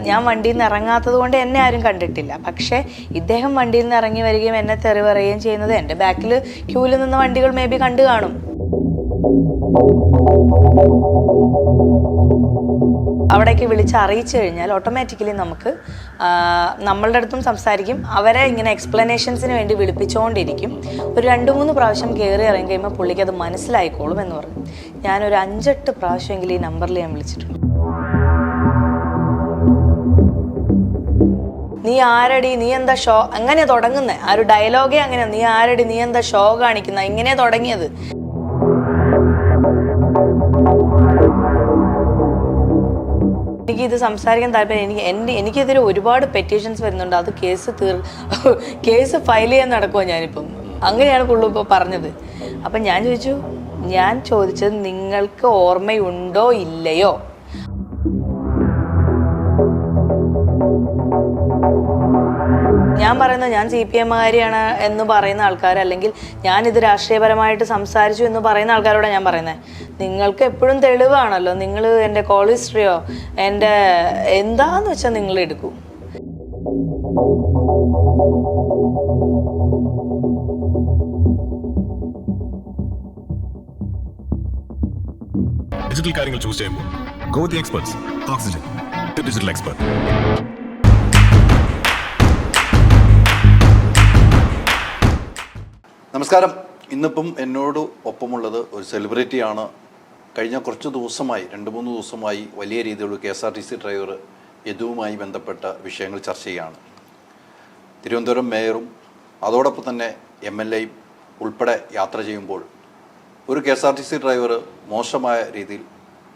ഞാൻ വണ്ടിയിൽ നിന്ന് ഇറങ്ങാത്തത് കൊണ്ട് എന്നെ ആരും കണ്ടിട്ടില്ല. പക്ഷേ ഇദ്ദേഹം വണ്ടിയിൽ നിന്ന് ഇറങ്ങി വരികയും എന്നെ തെറി പറയുകയും ചെയ്യുന്നത് എൻ്റെ ബാക്കിൽ ക്യൂവിൽ നിന്ന വണ്ടികൾ മേ ബി കണ്ടു കാണും. അവിടേക്ക് വിളിച്ച് അറിയിച്ചു കഴിഞ്ഞാൽ ഓട്ടോമാറ്റിക്കലി നമുക്ക് നമ്മളുടെ അടുത്തും സംസാരിക്കും. അവരെ ഇങ്ങനെ എക്സ്പ്ലനേഷൻസിന് വേണ്ടി വിളിപ്പിച്ചുകൊണ്ടിരിക്കും. ഒരു 2-3 പ്രാവശ്യം കയറി ഇറങ്ങി കഴിയുമ്പോൾ പുള്ളിക്ക് അത് മനസ്സിലായിക്കോളും എന്ന് പറഞ്ഞു. ഞാനൊരു 5-8 പ്രാവശ്യമെങ്കിലും ഈ നമ്പറിൽ ഞാൻ വിളിച്ചിട്ടുണ്ട്. നീ ആരടി, നീ എന്താ ഷോ, അങ്ങനെ തുടങ്ങുന്നത്. ആ ഒരു ഡയലോഗേ അങ്ങനെ, നീ ആരടി, നീ എന്താ ഷോ കാണിക്കുന്ന, ഇങ്ങനെ തുടങ്ങിയത്. എനിക്കിത് സംസാരിക്കാൻ താല്പര്യം. എനിക്കെതിരെ ഒരുപാട് പെറ്റീഷൻസ് വരുന്നുണ്ട്. അത് കേസ് ഫയൽ ചെയ്യാൻ നടക്കുമോ ഞാനിപ്പം, അങ്ങനെയാണ് പുള്ളി ഇപ്പോൾ പറഞ്ഞത്. അപ്പം ഞാൻ ചോദിച്ചത് നിങ്ങൾക്ക് ഓർമ്മയുണ്ടോ ഇല്ലയോ? ഞാൻ പറയുന്നത് ഞാൻ CPM-കാരിയാണ് എന്ന് പറയുന്ന ആൾക്കാർ, അല്ലെങ്കിൽ ഞാനിത് രാഷ്ട്രീയപരമായിട്ട് സംസാരിച്ചു എന്ന് പറയുന്ന ആൾക്കാരോടാണ് ഞാൻ പറയുന്നത്. നിങ്ങൾക്ക് എപ്പോഴും തെളിവാണല്ലോ. നിങ്ങൾ എൻ്റെ കോൾ ഹിസ്റ്ററിയോ എൻ്റെ എന്താന്ന് വെച്ചാൽ നിങ്ങൾ എടുക്കൂ. ഡിജിറ്റൽ കാര്യങ്ങൾ ചൂസ് ചെയ്യുമ്പോൾ go with the experts. Oxygen, the digital expert. നമസ്കാരം. ഇന്നിപ്പം എന്നോട് ഒപ്പമുള്ളത് ഒരു സെലിബ്രിറ്റിയാണ്. കഴിഞ്ഞ കുറച്ച് ദിവസമായി, 2-3 ദിവസമായി വലിയ രീതിയിലുള്ള KSRTC ഡ്രൈവർ യദുവുമായി ബന്ധപ്പെട്ട വിഷയങ്ങൾ ചർച്ച ചെയ്യുകയാണ്. തിരുവനന്തപുരം മേയറും അതോടൊപ്പം തന്നെ MLAയും ഉൾപ്പെടെ യാത്ര ചെയ്യുമ്പോൾ ഒരു KSRTC ഡ്രൈവർ മോശമായ രീതിയിൽ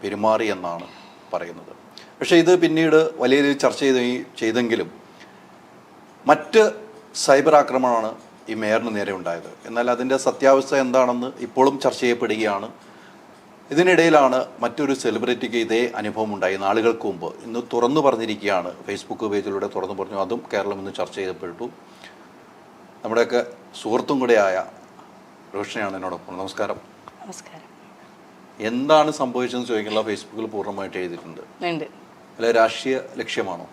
പെരുമാറി എന്നാണ് പറയുന്നത്. പക്ഷേ ഇത് പിന്നീട് വലിയ രീതിയിൽ ചർച്ച ചെയ്തെങ്കിലും മറ്റ് സൈബർ ആക്രമണമാണ് ഈ മേയറിന് നേരെ ഉണ്ടായത്. എന്നാൽ അതിൻ്റെ സത്യാവസ്ഥ എന്താണെന്ന് ഇപ്പോഴും ചർച്ച ചെയ്യപ്പെടുകയാണ്. ഇതിനിടയിലാണ് മറ്റൊരു സെലിബ്രിറ്റിക്ക് ഇതേ അനുഭവം ഉണ്ടായി നാളുകൾക്ക് മുമ്പ്. ഇന്ന് തുറന്നു പറഞ്ഞിരിക്കുകയാണ്, ഫേസ്ബുക്ക് പേജിലൂടെ തുറന്നു പറഞ്ഞു. അതും കേരളം ഇന്ന് ചർച്ച ചെയ്യപ്പെട്ടു. നമ്മുടെയൊക്കെ സുഹൃത്തും കൂടെയായ റോഷനയാണ് എന്നോടൊപ്പം. നമസ്കാരം. നമസ്കാരം. എന്താണ് സംഭവിച്ചതെന്ന് ചോദിക്കുമ്പോൾ ഫേസ്ബുക്കിൽ പൂർണ്ണമായിട്ട് എഴുതിയിട്ടുണ്ട്. അല്ലെ രാഷ്ട്രീയ ലക്ഷ്യമാണോ?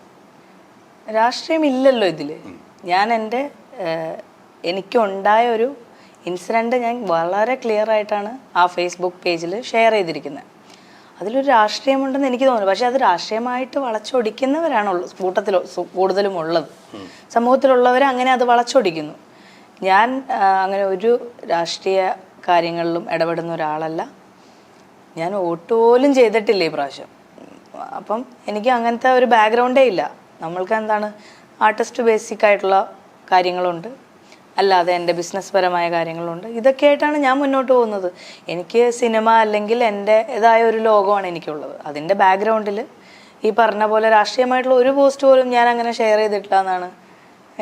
രാഷ്ട്രീയമില്ലല്ലോ ഇതിൽ. ഞാൻ എനിക്കുണ്ടായ ഒരു ഇൻസിഡൻറ്റ് ഞാൻ വളരെ ക്ലിയർ ആയിട്ടാണ് ആ ഫേസ്ബുക്ക് പേജിൽ ഷെയർ ചെയ്തിരിക്കുന്നത്. അതിലൊരു രാഷ്ട്രീയമുണ്ടെന്ന് എനിക്ക് തോന്നുന്നു. പക്ഷേ അത് രാഷ്ട്രീയമായിട്ട് വളച്ചൊടിക്കുന്നവരാണ് കൂട്ടത്തിൽ കൂടുതലും ഉള്ളത്. സമൂഹത്തിലുള്ളവർ അങ്ങനെ അത് വളച്ചൊടിക്കുന്നു. ഞാൻ അങ്ങനെ ഒരു രാഷ്ട്രീയ കാര്യങ്ങളിലും ഇടപെടുന്ന ഒരാളല്ല. ഞാൻ വോട്ട് പോലും ചെയ്തിട്ടില്ല ഈ പ്രാവശ്യം. അപ്പം എനിക്ക് അങ്ങനത്തെ ഒരു ബാക്ക്ഗ്രൗണ്ടേ ഇല്ല. നമ്മൾക്ക് എന്താണ് ആർട്ടിസ്റ്റ് ബേസിക് ആയിട്ടുള്ള കാര്യങ്ങളുണ്ട്, അല്ലാതെ എൻ്റെ ബിസിനസ് പരമായ കാര്യങ്ങളുണ്ട്. ഇതൊക്കെ ആയിട്ടാണ് ഞാൻ മുന്നോട്ട് പോകുന്നത്. എനിക്ക് സിനിമ അല്ലെങ്കിൽ എൻ്റെതായ ഒരു ലോകമാണ് എനിക്കുള്ളത്. അതിൻ്റെ ബാക്ക്ഗ്രൗണ്ടിൽ ഈ പറഞ്ഞ പോലെ രാഷ്ട്രീയമായിട്ടുള്ള ഒരു പോസ്റ്റ് പോലും ഞാൻ അങ്ങനെ ഷെയർ ചെയ്തിട്ടില്ല എന്നാണ്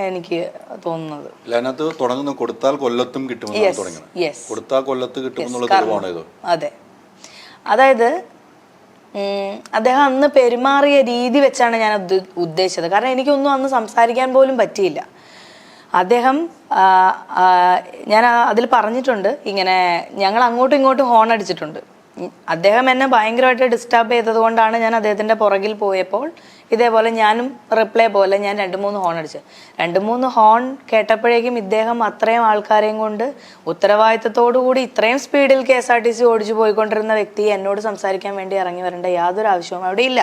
എനിക്ക് തോന്നുന്നത്. അതിനകത്ത് തുടങ്ങുന്ന കൊടുത്താൽ കൊല്ലത്തും കിട്ടുമെന്നാണ് തുടങ്ങുന്നത്. കൊടുത്താൽ കൊല്ലത്ത് കിട്ടുമെന്നുള്ള തെളിവാണ് ഇത്. അതെ, അതായത് അദ്ദേഹം അന്ന് പെരുമാറിയ രീതി വെച്ചാണ് ഞാൻ ഉദ്ദേശിച്ചത്. കാരണം എനിക്കൊന്നും അന്ന് സംസാരിക്കാൻ പോലും പറ്റിയില്ല. അദ്ദേഹം ഞാൻ അതിൽ പറഞ്ഞിട്ടുണ്ട്, ഇങ്ങനെ ഞങ്ങൾ അങ്ങോട്ടും ഇങ്ങോട്ടും ഹോൺ അടിച്ചിട്ടുണ്ട്. അദ്ദേഹം എന്നെ ഭയങ്കരമായിട്ട് ഡിസ്റ്റർബ് ചെയ്തത് കൊണ്ടാണ് ഞാൻ അദ്ദേഹത്തിൻ്റെ പുറകിൽ പോയപ്പോൾ ഇതേപോലെ ഞാനും റിപ്ലൈ പോലെ ഞാൻ 2-3 ഹോൺ അടിച്ചു. 2-3 ഹോൺ കേട്ടപ്പോഴേക്കും ഇദ്ദേഹം അത്രയും ആൾക്കാരെയും കൊണ്ട് ഉത്തരവാദിത്തത്തോടു കൂടി ഇത്രയും സ്പീഡിൽ KSRTC ഓടിച്ചു പോയിക്കൊണ്ടിരുന്ന വ്യക്തി എന്നോട് സംസാരിക്കാൻ വേണ്ടി ഇറങ്ങി വരേണ്ട യാതൊരു ആവശ്യവും അവിടെ ഇല്ല.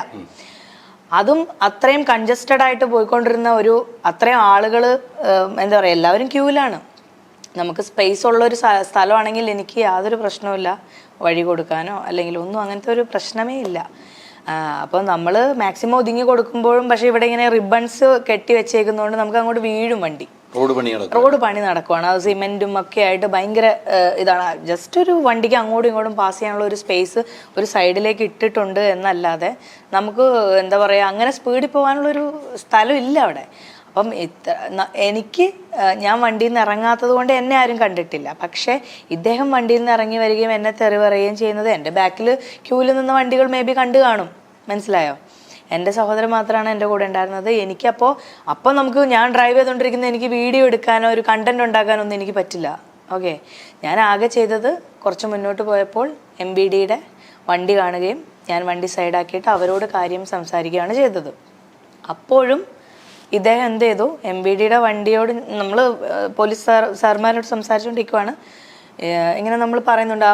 അതും അത്രയും കൺജസ്റ്റഡ് ആയിട്ട് പോയിക്കൊണ്ടിരുന്ന അത്രയും ആളുകൾ, എന്താ പറയുക, എല്ലാവരും ക്യൂവിലാണ്. നമുക്ക് സ്പേസ് ഉള്ളൊരു സ്ഥലമാണെങ്കിൽ എനിക്ക് യാതൊരു പ്രശ്നവുമില്ല വഴി കൊടുക്കാനോ അല്ലെങ്കിൽ ഒന്നും, അങ്ങനത്തെ ഒരു പ്രശ്നമേ ഇല്ല. അപ്പോൾ നമ്മൾ മാക്സിമം ഒതുങ്ങി കൊടുക്കുമ്പോഴും, പക്ഷേ ഇവിടെ ഇങ്ങനെ റിബൺസ് കെട്ടി വെച്ചേക്കുന്നതുകൊണ്ട് നമുക്ക് അങ്ങോട്ട് വീഴും വണ്ടി. റോഡ് പണി നടക്കുവാണ്. അത് സിമെന്റും ഒക്കെ ആയിട്ട് ഭയങ്കര ഇതാണ്. ജസ്റ്റ് ഒരു വണ്ടിക്ക് അങ്ങോട്ടും ഇങ്ങോട്ടും പാസ് ചെയ്യാനുള്ള ഒരു സ്പേസ് ഒരു സൈഡിലേക്ക് ഇട്ടിട്ടുണ്ട് എന്നല്ലാതെ നമുക്ക് എന്താ പറയുക, അങ്ങനെ സ്പീഡിൽ പോകാനുള്ളൊരു സ്ഥലം ഇല്ല അവിടെ. അപ്പം ഞാൻ വണ്ടിയിൽ നിന്ന് ഇറങ്ങാത്തത് കൊണ്ട് എന്നെ ആരും കണ്ടിട്ടില്ല. പക്ഷേ ഇദ്ദേഹം വണ്ടിയിൽ നിന്ന് ഇറങ്ങി വരികയും എന്നെ തെറി പറയുകയും ചെയ്യുന്നത് എൻ്റെ ബാക്കിൽ ക്യൂവിൽ നിന്ന വണ്ടികൾ മേ ബി കണ്ടു കാണും. മനസ്സിലായോ? എൻ്റെ സഹോദരൻ മാത്രമാണ് എൻ്റെ കൂടെ ഉണ്ടായിരുന്നത്. അപ്പോൾ നമുക്ക് ഞാൻ ഡ്രൈവ് ചെയ്തുകൊണ്ടിരിക്കുന്നത് എനിക്ക് വീഡിയോ എടുക്കാനോ ഒരു കണ്ടന്റ് ഉണ്ടാക്കാനോ ഒന്നും എനിക്ക് പറ്റില്ല. ഓക്കെ, ഞാൻ ആകെ ചെയ്തത് കുറച്ച് മുന്നോട്ട് പോയപ്പോൾ MBDയുടെ വണ്ടി കാണുകയും ഞാൻ വണ്ടി സൈഡാക്കിയിട്ട് അവരോട് കാര്യം സംസാരിക്കുകയാണ് ചെയ്തത്. അപ്പോഴും ഇദ്ദേഹം എന്ത് ചെയ്തു, MVDയുടെ വണ്ടിയോട് നമ്മൾ പോലീസ് സാർമാരോട് സംസാരിച്ചുകൊണ്ടിരിക്കുവാണ്. ഇങ്ങനെ നമ്മൾ പറയുന്നുണ്ട്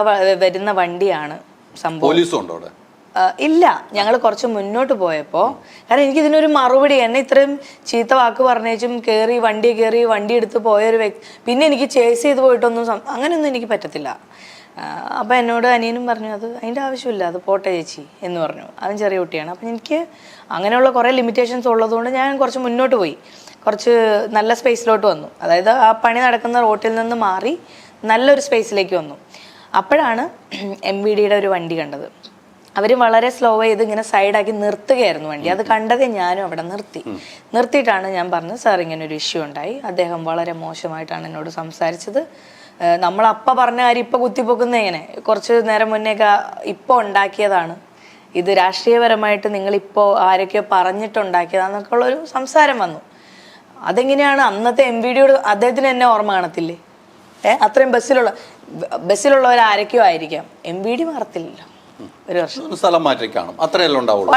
വരുന്ന വണ്ടിയാണ് സംഭവം. പോലീസും ഉണ്ടോ അവിടെ? ഇല്ല, ഞങ്ങൾ കുറച്ച് മുന്നോട്ട് പോയപ്പോൾ, കാരണം എനിക്കിതിനൊരു മറുപടി, എന്നെ ഇത്രയും ചീത്ത വാക്ക് പറഞ്ഞേച്ചും കയറി വണ്ടി എടുത്ത് പോയൊരു വ്യക്തി പിന്നെ എനിക്ക് ചേസ് ചെയ്ത് പോയിട്ടൊന്നും അങ്ങനെയൊന്നും എനിക്ക് പറ്റത്തില്ല. അപ്പോൾ എന്നോട് അനിയനും പറഞ്ഞു അത് അതിൻ്റെ ആവശ്യമില്ല, അത് പോട്ടെ ചേച്ചി എന്ന് പറഞ്ഞു. അവൻ ചെറിയ കുട്ടിയാണ്. അപ്പം എനിക്ക് അങ്ങനെയുള്ള കുറേ ലിമിറ്റേഷൻസ് ഉള്ളതുകൊണ്ട് ഞാൻ കുറച്ച് മുന്നോട്ട് പോയി, കുറച്ച് നല്ല സ്പേസിലോട്ട് വന്നു. അതായത് ആ പണി നടക്കുന്ന റോട്ടിൽ നിന്ന് മാറി നല്ലൊരു സ്പേസിലേക്ക് വന്നു. അപ്പോഴാണ് MVDയുടെ ഒരു വണ്ടി കണ്ടത്. അവർ വളരെ സ്ലോ ചെയ്ത് ഇങ്ങനെ സൈഡാക്കി നിർത്തുകയായിരുന്നു വണ്ടി. അത് കണ്ടതേ ഞാനും അവിടെ നിർത്തിയിട്ടാണ് ഞാൻ പറഞ്ഞത്, സാർ ഇങ്ങനെ ഒരു ഇഷ്യൂ ഉണ്ടായി, അദ്ദേഹം വളരെ മോശമായിട്ടാണ് എന്നോട് സംസാരിച്ചത്. നമ്മളപ്പം പറഞ്ഞ കാര്യം ഇപ്പം കുത്തിപ്പൊക്കുന്ന എങ്ങനെ, കുറച്ച് നേരം മുന്നേക്ക് ഇപ്പോൾ ഉണ്ടാക്കിയതാണ് ഇത്, രാഷ്ട്രീയപരമായിട്ട് നിങ്ങളിപ്പോൾ ആരൊക്കെയോ പറഞ്ഞിട്ടുണ്ടാക്കിയതാന്നൊക്കെ ഉള്ളൊരു സംസാരം വന്നു. അതെങ്ങനെയാണ് അന്നത്തെ MVDയോട് അദ്ദേഹത്തിന് എന്നെ ഓർമ്മ കാണത്തില്ലേ? അത്രയും ബസ്സിലുള്ളവരാരൊക്കെയോ ആയിരിക്കാം, MVD മാറത്തില്ലല്ലോ. ഒരു വർഷം സ്ഥലം മാറ്റി കാണും, അത്രയല്ലേ ഉണ്ടാവുള്ളൂ.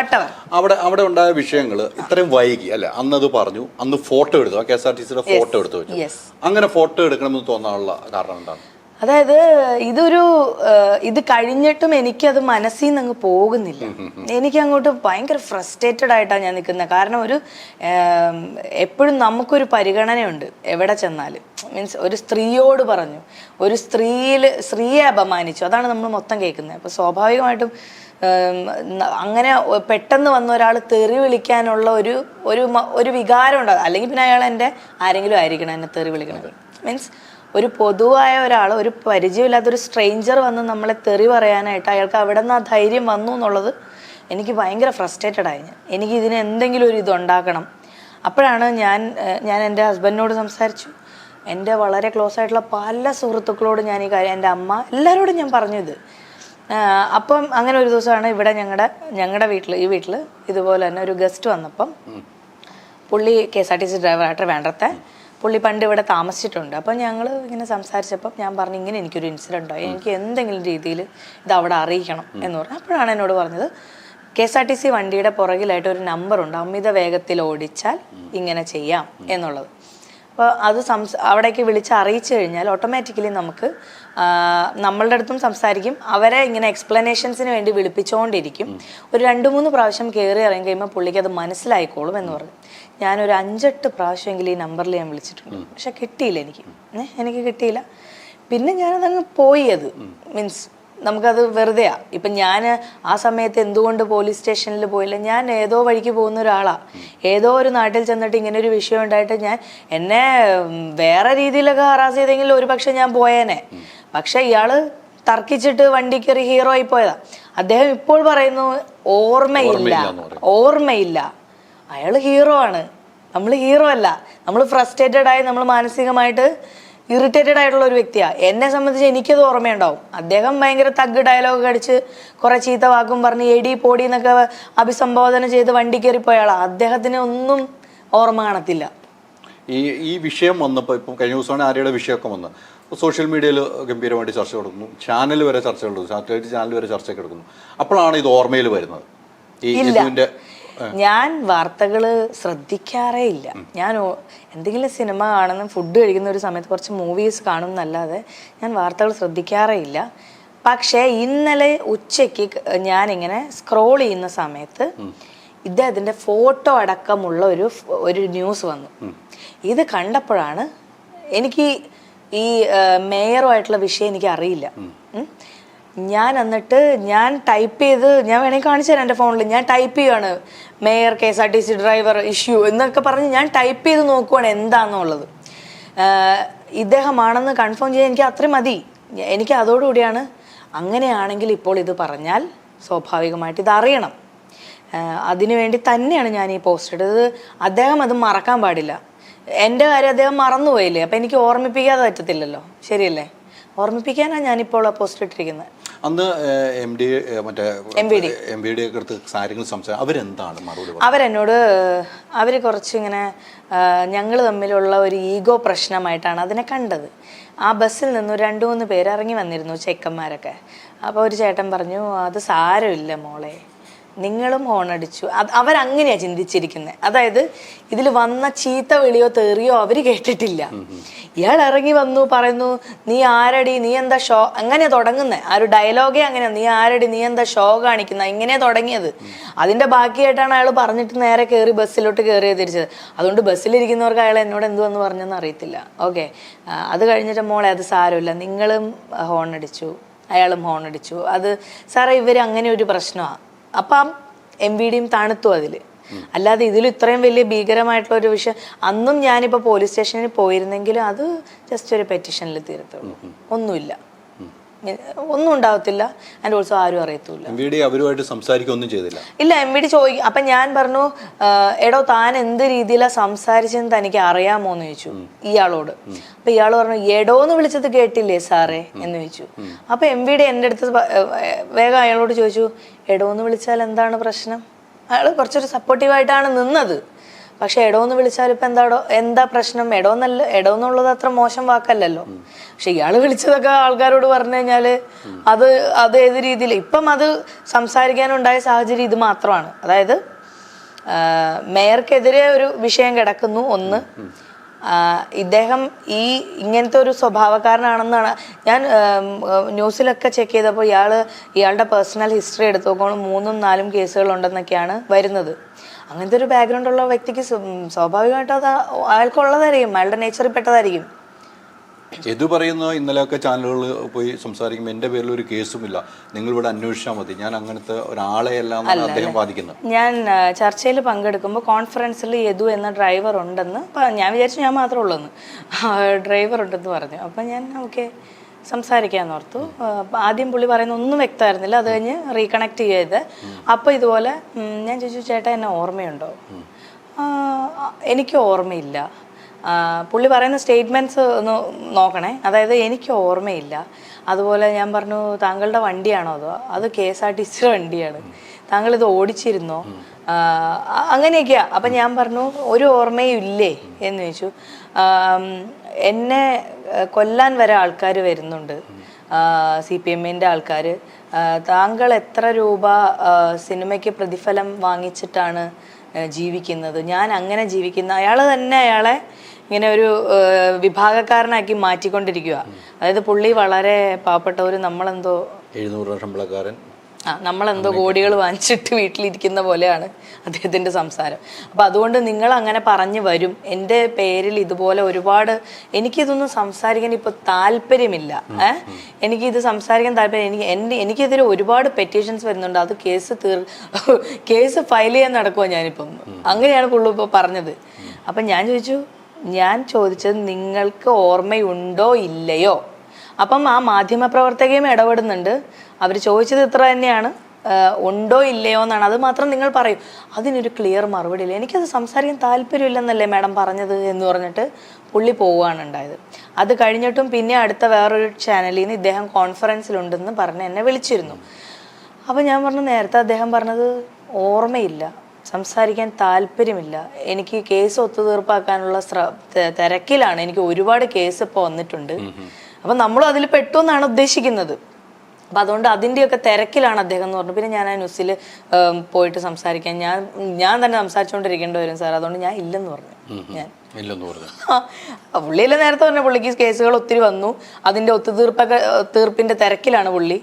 അവിടെ ഉണ്ടായ വിഷയങ്ങൾ ഇത്രയും വൈകി അല്ലെ? അന്നത് പറഞ്ഞു, അന്ന് ഫോട്ടോ എടുത്തു, KSRTCയുടെ ഫോട്ടോ എടുത്തു വെച്ചു. അങ്ങനെ ഫോട്ടോ എടുക്കണമെന്ന് തോന്നാനുള്ള കാരണം എന്താണ്? അതായത് ഇത് കഴിഞ്ഞിട്ടും എനിക്കത് മനസ്സിൽ നിന്ന് അങ്ങ് പോകുന്നില്ല. എനിക്ക് അങ്ങോട്ട് ഭയങ്കര ഫ്രസ്ട്രേറ്റഡ് ആയിട്ടാണ് ഞാൻ നിൽക്കുന്നത്. കാരണം എപ്പോഴും നമുക്കൊരു പരിഗണനയുണ്ട് എവിടെ ചെന്നാലും. മീൻസ് ഒരു സ്ത്രീയോട് പറഞ്ഞു, ഒരു സ്ത്രീയെ അപമാനിച്ചു, അതാണ് നമ്മൾ മൊത്തം കേൾക്കുന്നത്. അപ്പോൾ സ്വാഭാവികമായിട്ടും അങ്ങനെ പെട്ടെന്ന് വന്ന ഒരാൾ തെറി വിളിക്കാനുള്ള ഒരു വികാരം ഉണ്ടാകും. അല്ലെങ്കിൽ പിന്നെ അയാൾ എൻ്റെ ആരെങ്കിലും ആയിരിക്കണം എന്നെ തെറി വിളിക്കണത്. മീൻസ് ഒരു പൊതുവായ ഒരാൾ, ഒരു പരിചയമില്ലാത്തൊരു സ്ട്രേഞ്ചർ വന്ന് നമ്മളെ തെറി പറയാനായിട്ട് അയാൾക്ക് അവിടെ നിന്ന് ആ ധൈര്യം വന്നു എന്നുള്ളത് എനിക്ക് ഭയങ്കര ഫ്രസ്ട്രേറ്റഡ് ആയി. എനിക്ക് ഇതിന് എന്തെങ്കിലും ഒരു ഇതുണ്ടാക്കണം. അപ്പോഴാണ് ഞാൻ എൻ്റെ ഹസ്ബൻഡിനോട് സംസാരിച്ചു. എൻ്റെ വളരെ ക്ലോസ് ആയിട്ടുള്ള പല സുഹൃത്തുക്കളോട് ഞാൻ ഈ കാര്യം, എൻ്റെ അമ്മ, എല്ലാവരോടും ഞാൻ പറഞ്ഞു ഇത്. അപ്പം അങ്ങനെ ഒരു ദിവസമാണ് ഇവിടെ ഞങ്ങളുടെ ഈ വീട്ടിൽ ഇതുപോലെ തന്നെ ഒരു ഗസ്റ്റ് വന്നപ്പം, പുള്ളി KSRTC ഡ്രൈവറായിട്ട് വേണ്ടത്തെ പുള്ളി പണ്ട് ഇവിടെ താമസിച്ചിട്ടുണ്ട്. അപ്പം ഞങ്ങൾ ഇങ്ങനെ സംസാരിച്ചപ്പം ഞാൻ പറഞ്ഞു ഇങ്ങനെ എനിക്കൊരു ഇൻസിഡൻ്റ് ആയി, എനിക്ക് എന്തെങ്കിലും രീതിയിൽ ഇത് അവിടെ അറിയിക്കണം എന്ന് പറഞ്ഞു. അപ്പോഴാണ് എന്നോട് പറഞ്ഞത് KSRTC വണ്ടിയുടെ പുറകിലായിട്ട് ഒരു നമ്പറുണ്ട്, അമിത വേഗത്തിൽ ഓടിച്ചാൽ ഇങ്ങനെ ചെയ്യാം എന്നുള്ളത്. അപ്പോൾ അത് അവിടേക്ക് വിളിച്ച് അറിയിച്ചു കഴിഞ്ഞാൽ ഓട്ടോമാറ്റിക്കലി നമുക്ക് നമ്മളുടെ അടുത്തും സംസാരിക്കും, അവരെ ഇങ്ങനെ എക്സ്പ്ലനേഷൻസിന് വേണ്ടി വിളിപ്പിച്ചുകൊണ്ടിരിക്കും. ഒരു 2-3 പ്രാവശ്യം കയറി ഇറങ്ങി കഴിയുമ്പോൾ പുള്ളിക്ക് അത് മനസ്സിലായിക്കോളും എന്ന് പറഞ്ഞു. ഞാനൊരു 5-8 പ്രാവശ്യമെങ്കിലും ഈ നമ്പറിൽ ഞാൻ വിളിച്ചിട്ടുണ്ട്. പക്ഷെ കിട്ടിയില്ല, എനിക്ക് കിട്ടിയില്ല. പിന്നെ ഞാനതങ്ങ് പോയി. അത് മീൻസ് നമുക്കത് വെറുതെയാണ്. ഇപ്പം ഞാൻ ആ സമയത്ത് എന്തുകൊണ്ട് പോലീസ് സ്റ്റേഷനിൽ പോയില്ല? ഞാൻ ഏതോ വഴിക്ക് പോകുന്ന ഒരാളാണ്. ഏതോ ഒരു നാട്ടിൽ ചെന്നിട്ട് ഇങ്ങനെ ഒരു വിഷയം ഉണ്ടായിട്ട് എന്നെ വേറെ രീതിയിലൊക്കെ ഹറാസ് ചെയ്തെങ്കിൽ ഒരു പക്ഷെ ഞാൻ പോയേനെ. പക്ഷെ ഇയാള് തർക്കിച്ചിട്ട് വണ്ടി കയറി ഹീറോ ആയി പോയതാ. അദ്ദേഹം ഇപ്പോൾ പറയുന്നു ഓർമ്മയില്ല. അയാൾ ഹീറോ ആണ്, നമ്മൾ ഹീറോ അല്ല. നമ്മൾ ഫ്രസ്ട്രേറ്റഡ് ആയി, നമ്മൾ മാനസികമായിട്ട് ഇറിറ്റേറ്റഡ് ആയിട്ടുള്ള ഒരു വ്യക്തിയാണ്. എന്നെ സംബന്ധിച്ച് എനിക്കത് ഓർമ്മയുണ്ടാവും. അദ്ദേഹം ഭയങ്കര തഗ് ഡയലോഗ് അടിച്ച് കുറേ ചീത്ത വാക്കും പറഞ്ഞ് എടി പോടി എന്നൊക്കെ അഭിസംബോധന ചെയ്ത് വണ്ടി കയറിപ്പോയാളാണ്. അദ്ദേഹത്തിന് ഒന്നും ഓർമ്മ കാണത്തില്ല. ഈ വിഷയം വന്നപ്പോൾ, ഇപ്പം കഴിഞ്ഞ ദിവസമാണ് ആര്യയുടെ വിഷയമൊക്കെ വന്ന് സോഷ്യൽ മീഡിയയിൽ ഗംഭീരമായിട്ട് ചർച്ച കൊടുക്കുന്നു, ചാനൽ വരെ ചർച്ച കൊടുക്കുന്നു, സാറ്റലൈറ്റ് ചാനൽ വരെ ചർച്ചയൊക്കെ എടുക്കുന്നു. അപ്പോഴാണ് ഇത് ഓർമ്മയിൽ വരുന്നത്. ഞാൻ വാർത്തകൾ ശ്രദ്ധിക്കാറേ ഇല്ല. ഞാൻ എന്തെങ്കിലും സിനിമ കാണുന്ന, ഫുഡ് കഴിക്കുന്ന ഒരു സമയത്ത് കുറച്ച് മൂവീസ് കാണും എന്നല്ലാതെ ഞാൻ വാർത്തകൾ ശ്രദ്ധിക്കാറേ ഇല്ല. പക്ഷേ ഇന്നലെ ഉച്ചയ്ക്ക് ഞാനിങ്ങനെ സ്ക്രോൾ ചെയ്യുന്ന സമയത്ത് ഇദ്ദേഹത്തിൻ്റെ ഫോട്ടോ അടക്കമുള്ള ഒരു ന്യൂസ് വന്നു. ഇത് കണ്ടപ്പോഴാണ് എനിക്ക് ഈ മേയറുമായിട്ടുള്ള വിഷയം എനിക്ക് അറിയില്ല. ഞാൻ ടൈപ്പ് ചെയ്ത്, ഞാൻ വേണമെങ്കിൽ കാണിച്ചു തരാം എൻ്റെ ഫോണിൽ. ഞാൻ ടൈപ്പ് ചെയ്യുകയാണ് മേയർ KSRTC ഡ്രൈവർ ഇഷ്യൂ എന്നൊക്കെ പറഞ്ഞ് ഞാൻ ടൈപ്പ് ചെയ്ത് നോക്കുവാണ് എന്താണെന്നുള്ളത്. ഇദ്ദേഹമാണെന്ന് കൺഫേം ചെയ്യാൻ എനിക്ക് അത്രയും മതി. എനിക്ക് അതോടുകൂടിയാണ് അങ്ങനെയാണെങ്കിൽ ഇപ്പോൾ ഇത് പറഞ്ഞാൽ സ്വാഭാവികമായിട്ട് ഇത് അറിയണം. അതിനുവേണ്ടി തന്നെയാണ് ഞാൻ ഈ പോസ്റ്റ് ഇട്ടത്. അദ്ദേഹം അത് മറക്കാൻ പാടില്ല. എൻ്റെ കാര്യം അദ്ദേഹം മറന്നുപോയില്ലേ, അപ്പം എനിക്ക് ഓർമ്മിപ്പിക്കാതെ പറ്റത്തില്ലല്ലോ, ശരിയല്ലേ? ഓർമ്മിപ്പിക്കാനാണ് ഞാനിപ്പോൾ പോസ്റ്റ് ഇട്ടിരിക്കുന്നത്. അന്ന് MVD കാര്യങ്ങൾ സംസാരിക്കും. അവർ കുറച്ചിങ്ങനെ ഞങ്ങൾ തമ്മിലുള്ള ഒരു ഈഗോ പ്രശ്നമായിട്ടാണ് അതിനെ കണ്ടത്. ആ ബസ്സിൽ നിന്ന് 2-3 പേര് ഇറങ്ങി വന്നിരുന്നു, ചെക്കന്മാരൊക്കെ. അപ്പോൾ ഒരു ചേട്ടൻ പറഞ്ഞു, അത് സാരമില്ല മോളെ, നിങ്ങളും ഹോൺ അടിച്ചു. അവരങ്ങനെയാ ചിന്തിച്ചിരിക്കുന്നത്. അതായത് ഇതിൽ വന്ന ചീത്ത വിളിയോ തെറിയോ അവർ കേട്ടിട്ടില്ല. ഇയാൾ ഇറങ്ങി വന്നു പറയുന്നു, നീ ആരടി, നീ എന്താ ഷോ, അങ്ങനെ തുടങ്ങുന്നത്. ആ ഒരു ഡയലോഗേ അങ്ങനെയാ, നീ ആരടി, നീ എന്താ ഷോ കാണിക്കുന്ന, ഇങ്ങനെ തുടങ്ങിയത്. അതിന്റെ ബാക്കിയായിട്ടാണ് അയാൾ പറഞ്ഞിട്ട് നേരെ കയറി ബസ്സിലോട്ട് കയറിയത് തിരിച്ചത്. അതുകൊണ്ട് ബസ്സിലിരിക്കുന്നവർക്ക് അയാൾ എന്നോട് എന്തുവെന്ന് പറഞ്ഞെന്ന് അറിയത്തില്ല. ഓക്കെ, അത് കഴിഞ്ഞിട്ട് മോളെ അത് സാരമില്ല, നിങ്ങളും ഹോൺ അടിച്ചു അയാളും ഹോൺ അടിച്ചു, അത് സാറേ ഇവർ അങ്ങനെ ഒരു പ്രശ്നമാണ്. അപ്പം MVDയും തണുത്തു അതിൽ. അല്ലാതെ ഇതിൽ ഇത്രയും വലിയ ഭീകരമായിട്ടുള്ള ഒരു വിഷയം അന്നും ഞാനിപ്പോൾ പോലീസ് സ്റ്റേഷനിൽ പോയിരുന്നെങ്കിലും അത് ജസ്റ്റ് ഒരു പെറ്റീഷനിൽ തീരത്തുള്ളൂ, ഒന്നുമില്ല, ഒന്നും ഉണ്ടാവത്തില്ല. ആൻഡ് ഓൾസോ ആരും അറിയത്തില്ല. MVD അവരുമായിട്ട് സംസാരിക്കൊന്നും ചെയ്തില്ല. ഇല്ല, MVD ചോദിക്കും. അപ്പം ഞാൻ പറഞ്ഞു, എടോ താൻ എന്ത് രീതിയിലാണ് സംസാരിച്ചെന്ന് തനിക്ക് അറിയാമോ എന്ന് ചോദിച്ചു ഇയാളോട്. അപ്പൊ ഇയാൾ പറഞ്ഞു, എടോന്ന് വിളിച്ചത് കേട്ടില്ലേ സാറേ എന്ന് ചോദിച്ചു. അപ്പൊ MVD എൻ്റെ അടുത്ത് വേഗം അയാളോട് ചോദിച്ചു, എടോന്ന് വിളിച്ചാൽ എന്താണ് പ്രശ്നം? അയാൾ കുറച്ചൊരു സപ്പോർട്ടീവായിട്ടാണ് നിന്നത്. പക്ഷെ എടോന്ന് വിളിച്ചാൽ ഇപ്പം എന്താ പ്രശ്നം? എടോന്നുള്ളത് അത്ര മോശം വാക്കല്ലല്ലോ. പക്ഷെ ഇയാൾ വിളിച്ചതൊക്കെ ആൾക്കാരോട് പറഞ്ഞു കഴിഞ്ഞാൽ അത് ഏത് രീതിയിൽ ഇപ്പം അത് സംസാരിക്കാനുണ്ടായ സാഹചര്യം ഇത് മാത്രമാണ്. അതായത് മേയർക്കെതിരെ ഒരു വിഷയം കിടക്കുന്നു. ഒന്ന്, ഇദ്ദേഹം ഇങ്ങനത്തെ ഒരു സ്വഭാവക്കാരനാണെന്നാണ് ഞാൻ ന്യൂസിലൊക്കെ ചെക്ക് ചെയ്തപ്പോൾ ഇയാളുടെ പേഴ്സണൽ ഹിസ്റ്ററി എടുത്തു നോക്കുമ്പോൾ 3-4 കേസുകളുണ്ടെന്നൊക്കെയാണ് വരുന്നത്. അങ്ങനത്തെ ഒരു ബാക്ക്ഗ്രൗണ്ട് ഉള്ള വ്യക്തിക്ക് സ്വാഭാവികമായിട്ടും അത് അയാൾക്കുള്ളതായിരിക്കും, അയാളുടെ നേച്ചറിൽ പെട്ടതായിരിക്കും. എതു പറയുന്ന ഇന്നലെയൊക്കെ ചാനലുകൾ പോയി സംസാരിക്കുമ്പോൾ എൻ്റെ പേരിൽ ഒരു കേസുമില്ല, നിങ്ങൾ ഇവിടെ അന്വേഷിച്ചാൽ മതി, ഞാൻ അങ്ങനത്തെ ഒരാളെയല്ല അദ്ദേഹം വാദിക്കുന്നത്. ഞാൻ ചർച്ചയിൽ പങ്കെടുക്കുമ്പോൾ കോൺഫറൻസിൽ യദു എന്ന ഡ്രൈവർ ഉണ്ടെന്ന് ഞാൻ വിചാരിച്ചു ഞാൻ മാത്രമേ ഉള്ളൂന്ന്. ഡ്രൈവർ ഉണ്ടെന്ന് പറഞ്ഞു. അപ്പം ഞാൻ ഓക്കെ സംസാരിക്കാമെന്ന് ഓർത്തു. ആദ്യം പുള്ളി പറയുന്ന ഒന്നും വ്യക്തമായിരുന്നില്ല. അത് കഴിഞ്ഞ് റീകണക്ട് ചെയ്ത് അപ്പോൾ ഇതുപോലെ ഞാൻ ചോദിച്ചു, ചേട്ടാ എന്നെ ഓർമ്മയുണ്ടോ? എനിക്ക് ഓർമ്മയില്ല. പുള്ളി പറയുന്ന സ്റ്റേറ്റ്മെൻറ്റ്സ് ഒന്ന് നോക്കണേ. അതായത് എനിക്ക് ഓർമ്മയില്ല. അതുപോലെ ഞാൻ പറഞ്ഞു, താങ്കളുടെ വണ്ടിയാണോ അതോ? അത് KSRTC വണ്ടിയാണ്, താങ്കൾ ഇത് ഓടിച്ചിരുന്നോ? അങ്ങനെയൊക്കെയാ. അപ്പം ഞാൻ പറഞ്ഞു, ഒരു ഓർമ്മയും ഇല്ലേ എന്ന് ചോദിച്ചു. എന്നെ കൊല്ലാൻ വരെ ആൾക്കാർ വരുന്നുണ്ട്, CPMന്റെ ആൾക്കാർ. താങ്കൾ എത്ര രൂപ സിനിമയ്ക്ക് പ്രതിഫലം വാങ്ങിച്ചിട്ടാണ് ജീവിക്കുന്നത്? ഞാൻ അങ്ങനെ ജീവിക്കുന്ന അയാൾ തന്നെ അയാളെ ഇങ്ങനെ ഒരു വിഭാഗക്കാരനാക്കി മാറ്റിക്കൊണ്ടിരിക്കുക. അതായത് പുള്ളി വളരെ പാവപ്പെട്ടവർ, നമ്മളെന്തോ 700 ശമ്പളക്കാരൻ, നമ്മളെന്തോ കോടികൾ വാങ്ങിച്ചിട്ട് വീട്ടിലിരിക്കുന്ന പോലെയാണ് അദ്ദേഹത്തിൻ്റെ സംസാരം. അപ്പം അതുകൊണ്ട് നിങ്ങൾ അങ്ങനെ പറഞ്ഞു വരും. എൻ്റെ പേരിൽ ഇതുപോലെ ഒരുപാട്, എനിക്കിതൊന്നും സംസാരിക്കാൻ ഇപ്പോൾ താല്പര്യമില്ല. എനിക്കിത് സംസാരിക്കാൻ താല്പര്യം, എനിക്കെതിരെ ഒരുപാട് പെറ്റീഷൻസ് വരുന്നുണ്ട്. അത് കേസ് ഫയൽ ചെയ്യാൻ നടക്കുമോ ഞാനിപ്പം, അങ്ങനെയാണ് പുള്ളി ഇപ്പോൾ പറഞ്ഞത്. അപ്പം ഞാൻ ചോദിച്ചത് നിങ്ങൾക്ക് ഓർമ്മയുണ്ടോ ഇല്ലയോ? അപ്പം ആ മാധ്യമപ്രവർത്തകയും ഇടപെടുന്നുണ്ട്. അവർ ചോദിച്ചത് ഇത്ര തന്നെയാണ്, ഉണ്ടോ ഇല്ലയോ എന്നാണ്. അത് മാത്രം നിങ്ങൾ പറയും, അതിനൊരു ക്ലിയർ മറുപടി ഇല്ല. എനിക്കത് സംസാരിക്കാൻ താല്പര്യമില്ലെന്നല്ലേ മാഡം പറഞ്ഞത് എന്ന് പറഞ്ഞിട്ട് പുള്ളി പോവുകയാണ് ഉണ്ടായത്. അത് കഴിഞ്ഞിട്ടും പിന്നെ അടുത്ത വേറൊരു ചാനലിൽ നിന്ന് ഇദ്ദേഹം കോൺഫറൻസിലുണ്ടെന്ന് പറഞ്ഞ് എന്നെ വിളിച്ചിരുന്നു. അപ്പം ഞാൻ പറഞ്ഞു, നേരത്തെ അദ്ദേഹം പറഞ്ഞത് ഓർമ്മയില്ല, സംസാരിക്കാൻ താല്പര്യമില്ല, എനിക്ക് കേസ് ഒത്തുതീർപ്പാക്കാനുള്ള തിരക്കിലാണ്, എനിക്ക് ഒരുപാട് കേസ് ഇപ്പോൾ വന്നിട്ടുണ്ട്, അപ്പം നമ്മളും അതിൽ പെട്ടു എന്നാണ് ഉദ്ദേശിക്കുന്നത്. അപ്പം അതുകൊണ്ട് അതിൻ്റെയൊക്കെ തിരക്കിലാണ് അദ്ദേഹം എന്ന് പറഞ്ഞു. പിന്നെ ഞാൻ ആ ന്യൂസിൽ പോയിട്ട് സംസാരിക്കാൻ ഞാൻ തന്നെ സംസാരിച്ചുകൊണ്ടിരിക്കേണ്ടി വരും സാർ, അതുകൊണ്ട് ഞാൻ ഇല്ലെന്ന് പറഞ്ഞു. പുള്ളിയിലെ നേരത്തെ പറഞ്ഞ പുള്ളിക്ക് കേസുകൾ ഒത്തിരി വന്നു, അതിൻ്റെ തീർപ്പിൻ്റെ തിരക്കിലാണ് പുള്ളി.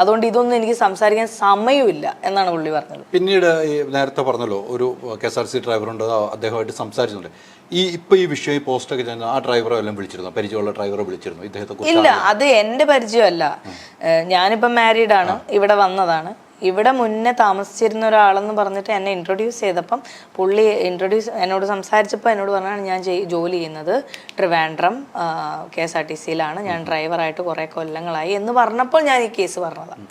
അതുകൊണ്ട് ഇതൊന്നും എനിക്ക് സംസാരിക്കാൻ സമയമില്ല എന്നാണ് പുള്ളി പറഞ്ഞത്. പിന്നീട് നേരത്തെ പറഞ്ഞല്ലോ, ഒരു KSRTC ഡ്രൈവറുണ്ട്, അദ്ദേഹമായിട്ട് സംസാരിച്ചിട്ടുണ്ട്. ഈ വിഷയം ഈ പോസ്റ്റൊക്കെ ചെയ്യുന്ന ആ ഡ്രൈവറെ എല്ലാം വിളിച്ചിരുന്നു, പരിചയമുള്ള ഡ്രൈവറെ വിളിച്ചിരുന്നു ഇദ്ദേഹത്തെ? ഇല്ല, അത് എൻ്റെ പരിചയമല്ല. ഞാനിപ്പം മാരീഡാണ്, ഇവിടെ വന്നതാണ്. ഇവിടെ മുന്നേ താമസിച്ചിരുന്ന ഒരാളെന്ന് പറഞ്ഞിട്ട് എന്നെ ഇൻട്രൊഡ്യൂസ് ചെയ്തപ്പം പുള്ളി എന്നോട് സംസാരിച്ചപ്പോൾ എന്നോട് പറഞ്ഞാണ്, ഞാൻ ജോലി ചെയ്യുന്നത് ട്രിവാൻഡ്രം KSRTCയിലാണ്, ഞാൻ ഡ്രൈവറായിട്ട് കുറേ കൊല്ലങ്ങളായി എന്ന് പറഞ്ഞപ്പോൾ ഞാൻ ഈ കേസ് പറഞ്ഞതാണ്.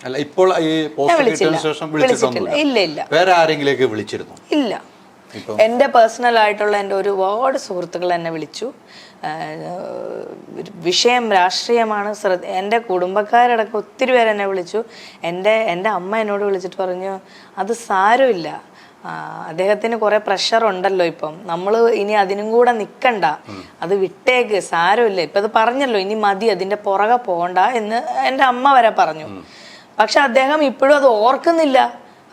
ഇല്ല, വേറെ ആരെങ്കിലേക്ക് വിളിച്ചിരുന്നു? ഇല്ല. എൻ്റെ പേഴ്സണൽ ആയിട്ടുള്ള എൻ്റെ ഒരുപാട് സുഹൃത്തുക്കൾ എന്നെ വിളിച്ചു. വിഷയം രാഷ്ട്രീയമാണ്, എൻ്റെ കുടുംബക്കാരടക്കം ഒത്തിരി പേര് എന്നെ വിളിച്ചു. എൻ്റെ അമ്മ എന്നോട് വിളിച്ചിട്ട് പറഞ്ഞു, അത് സാരമില്ല, അദ്ദേഹത്തിന് കുറേ പ്രഷർ ഉണ്ടല്ലോ ഇപ്പം, നമ്മൾ ഇനി അതിനും കൂടെ നിൽക്കണ്ട, അത് വിട്ടേക്ക്, സാരമില്ല, ഇപ്പം അത് പറഞ്ഞല്ലോ, ഇനി മതി, അതിൻ്റെ പുറകെ പോകണ്ട എന്ന് എൻ്റെ അമ്മ വരെ പറഞ്ഞു. പക്ഷെ അദ്ദേഹം ഇപ്പോഴും അത് ഓർക്കുന്നില്ല.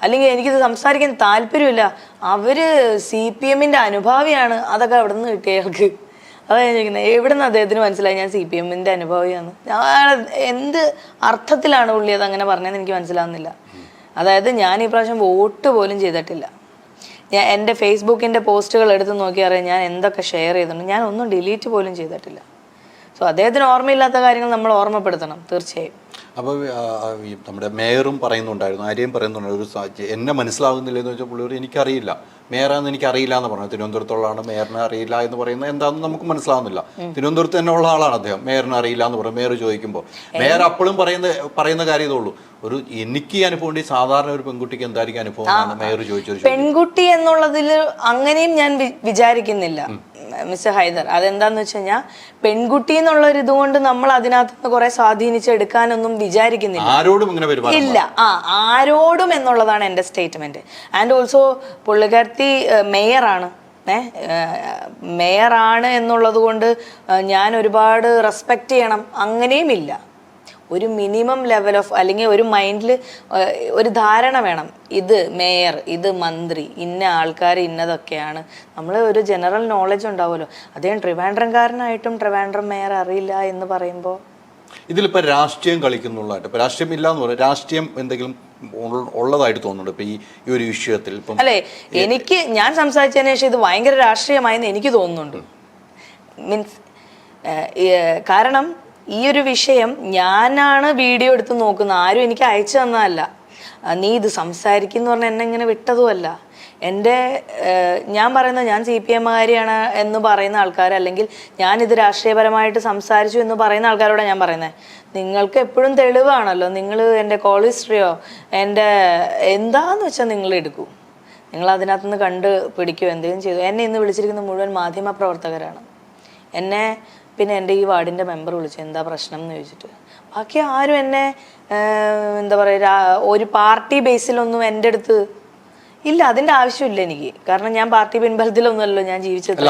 അല്ലെങ്കിൽ എനിക്കിത് സംസാരിക്കാൻ താല്പര്യമില്ല, അവർ CPM-ന്റെ അനുഭാവിയാണ്, അതൊക്കെ അവിടെ നിന്ന് കിട്ടിയ അയാൾക്ക്. അതാണ് ഞാൻ ചോദിക്കുന്നത്, എവിടെ നിന്ന് അദ്ദേഹത്തിന് മനസ്സിലായി ഞാൻ CPM-ന്റെ അനുഭാവിയാണ്? എന്ത് അർത്ഥത്തിലാണ് പുള്ളി അത് അങ്ങനെ പറഞ്ഞതെന്ന് എനിക്ക് മനസ്സിലാവുന്നില്ല. അതായത് ഞാൻ ഈ പ്രാവശ്യം വോട്ട് പോലും ചെയ്തിട്ടില്ല. ഞാൻ എൻ്റെ ഫേസ്ബുക്കിൻ്റെ പോസ്റ്റുകൾ എടുത്ത് നോക്കിയറിയാം ഞാൻ എന്തൊക്കെ ഷെയർ ചെയ്തിട്ടുണ്ട്. ഞാൻ ഒന്നും ഡിലീറ്റ് പോലും ചെയ്തിട്ടില്ല. സോ അദ്ദേഹത്തിന് ഓർമ്മയില്ലാത്ത കാര്യങ്ങൾ നമ്മൾ ഓർമ്മപ്പെടുത്തണം തീർച്ചയായും. അപ്പോൾ ഈ നമ്മുടെ മേയറും പറയുന്നുണ്ടായിരുന്നു, ആരെയും പറയുന്നുണ്ടായിരുന്നു, എന്നെ മനസ്സിലാകുന്നില്ല എന്ന് വെച്ചാൽ പുള്ളിയോട് എനിക്കറിയില്ല, മേയറാന്ന് എനിക്കറിയില്ല എന്ന് പറഞ്ഞു. തിരുവനന്തപുരത്തുള്ളതാണ്, മേയറിനെ അറിയില്ല എന്ന് പറയുന്നത് എന്താണെന്ന് നമുക്ക് മനസ്സിലാവുന്നില്ല. തിരുവനന്തപുരത്ത് തന്നെ ഉള്ള ആളാണ് അദ്ദേഹം. മേയറിനെ അറിയില്ല എന്ന് പറയും. മേയർ ചോദിക്കുമ്പോൾ മേയർ അപ്പോഴും പറയുന്ന കാര്യം ഇതുള്ളൂ, ഒരു എനിക്ക് അനുഭവം ഉണ്ട്, സാധാരണ ഒരു പെൺകുട്ടിക്ക് എന്തായിരിക്കും അനുഭവം എന്നാണ് മേയർ ചോദിച്ചൊരു പെൺകുട്ടി എന്നുള്ളതിൽ അങ്ങനെയും ഞാൻ വിചാരിക്കുന്നില്ല മിസ്റ്റർ ഹൈദർ. അതെന്താന്ന് വെച്ച് കഴിഞ്ഞാൽ പെൺകുട്ടി എന്നുള്ള ഒരു ഇതുകൊണ്ട് നമ്മൾ അതിനകത്ത് നിന്ന് കുറെ സ്വാധീനിച്ചെടുക്കാനൊന്നും വിചാരിക്കുന്നില്ല. ആരോടും ഇങ്ങനെ ഇല്ല, ആരോടും എന്നുള്ളതാണ് എൻ്റെ സ്റ്റേറ്റ്മെന്റ്. ആൻഡ് ഓൾസോ പുള്ളിക്കാരത്തി മേയറാണ്. മേയറാണ് എന്നുള്ളത് കൊണ്ട് ഞാൻ ഒരുപാട് റെസ്പെക്റ്റ് ചെയ്യണം അങ്ങനെയും ഇല്ല. ഒരു മിനിമം ലെവൽ ഓഫ്, അല്ലെങ്കിൽ ഒരു മൈൻഡിൽ ഒരു ധാരണ വേണം. ഇത് മേയർ, ഇത് മന്ത്രി, ഇന്ന ആൾക്കാർ ഇന്നതൊക്കെയാണ്. നമ്മൾ ഒരു ജനറൽ നോളജ് ഉണ്ടാവുമല്ലോ. അദ്ദേഹം ട്രിവാൻഡ്രംകാരനായിട്ടും ട്രിവാൻഡ്രം മേയർ അറിയില്ല എന്ന് പറയുമ്പോൾ ഇതിലിപ്പോൾ രാഷ്ട്രീയം കളിക്കുന്നുള്ളതായിട്ട്, ഇപ്പം രാഷ്ട്രീയം ഇല്ല എന്ന് പറയാം, രാഷ്ട്രീയം എന്തെങ്കിലും ഉള്ളതായിട്ട് തോന്നുന്നുണ്ട് ഇപ്പം ഈ ഒരു വിഷയത്തിൽ. ഇപ്പം അല്ലേ, ഞാൻ സംസാരിച്ചതിന് ശേഷം ഇത് ഭയങ്കര രാഷ്ട്രീയമായെന്ന് എനിക്ക് തോന്നുന്നുണ്ട്. മീൻസ് കാരണം ഈ ഒരു വിഷയം ഞാനാണ് വീഡിയോ എടുത്ത് നോക്കുന്നത്, ആരും എനിക്ക് അയച്ചു തന്നതല്ല. നീ ഇത് സംസാരിക്കുന്നു പറഞ്ഞാൽ എന്നെ ഇങ്ങനെ വിട്ടതുമല്ല. ഞാൻ പറയുന്നത് ഞാൻ CPM-കാരിയാണ് എന്ന് പറയുന്ന ആൾക്കാർ, അല്ലെങ്കിൽ ഞാനിത് രാഷ്ട്രീയപരമായിട്ട് സംസാരിച്ചു എന്ന് പറയുന്ന ആൾക്കാരോടാണ് ഞാൻ പറയുന്നത്. നിങ്ങൾക്ക് എപ്പോഴും തെളിവാണല്ലോ, നിങ്ങൾ എൻ്റെ കോൾ ഹിസ്റ്ററിയോ എൻ്റെ എന്താന്ന് വെച്ചാൽ നിങ്ങൾ എടുക്കൂ, നിങ്ങൾ അതിനകത്തുനിന്ന് കണ്ട് പിടിക്കുകയോ എന്തെങ്കിലും ചെയ്തു. എന്നെ ഇന്ന് വിളിച്ചിരിക്കുന്ന മുഴുവൻ മാധ്യമ പ്രവർത്തകരാണ്. എന്നെ പിന്നെ എൻ്റെ ഈ വാർഡിൻ്റെ മെമ്പർ വിളിച്ചു എന്താ പ്രശ്നം എന്ന് ചോദിച്ചിട്ട്. ബാക്കി ആരും എന്നെ എന്താ പറയുക ഒരു പാർട്ടി ബേസിലൊന്നും എൻ്റെ അടുത്ത് ഇല്ല. അതിൻ്റെ ആവശ്യമില്ല എനിക്ക്. കാരണം ഞാൻ പാർട്ടി പിൻബലത്തിലൊന്നുമല്ലോ ഞാൻ ജീവിച്ചത്.